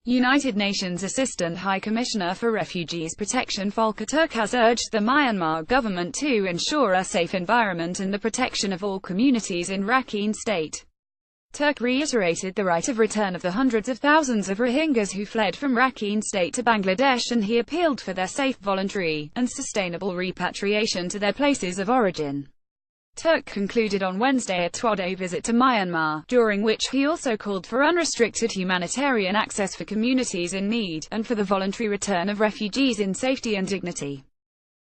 United Nations Assistant High Commissioner for Refugees Protection Volker Turk has urged the Myanmar government to ensure a safe environment and the protection of all communities in Rakhine State. Turk reiterated the right of return of the hundreds of thousands of Rohingyas who fled from Rakhine State to Bangladesh, and he appealed for their safe, voluntary, and sustainable repatriation to their places of origin. Turk concluded on Wednesday a 2-day visit to Myanmar, during which he also called for unrestricted humanitarian access for communities in need, and for the voluntary return of refugees in safety and dignity.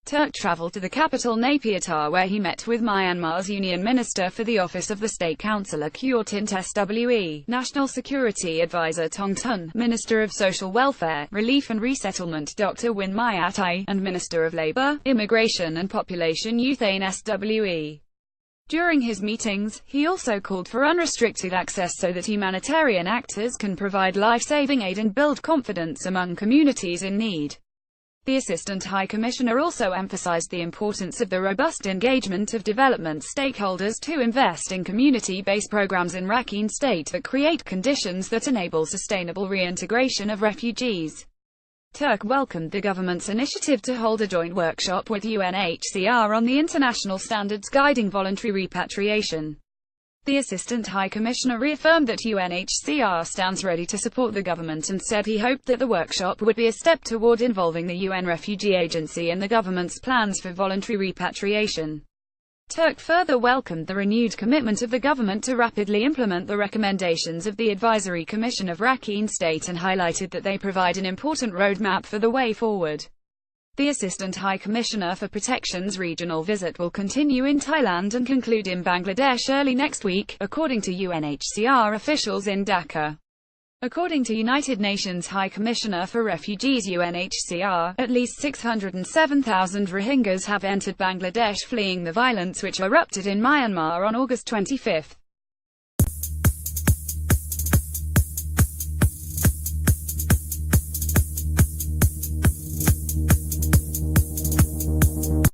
Turk travelled to the capital Naypyidaw, where he met with Myanmar's Union Minister for the Office of the State Councillor Kyautint Swe, National Security Advisor Tong Tun, Minister of Social Welfare, Relief and Resettlement Dr. Win Myatai, and Minister of Labour, Immigration and Population Youthane Swe. During his meetings, he also called for unrestricted access so that humanitarian actors can provide life-saving aid and build confidence among communities in need. The Assistant High Commissioner also emphasized the importance of the robust engagement of development stakeholders to invest in community-based programs in Rakhine State that create conditions that enable sustainable reintegration of refugees. Turk welcomed the government's initiative to hold a joint workshop with UNHCR on the international standards guiding voluntary repatriation. The Assistant High Commissioner reaffirmed that UNHCR stands ready to support the government and said he hoped that the workshop would be a step toward involving the UN Refugee Agency in the government's plans for voluntary repatriation. Turk further welcomed the renewed commitment of the government to rapidly implement the recommendations of the Advisory Commission of Rakhine State and highlighted that they provide an important roadmap for the way forward. The Assistant High Commissioner for Protection's regional visit will continue in Thailand and conclude in Bangladesh early next week, according to UNHCR officials in Dhaka. According to United Nations High Commissioner for Refugees UNHCR, at least 607,000 Rohingyas have entered Bangladesh fleeing the violence which erupted in Myanmar on August 25.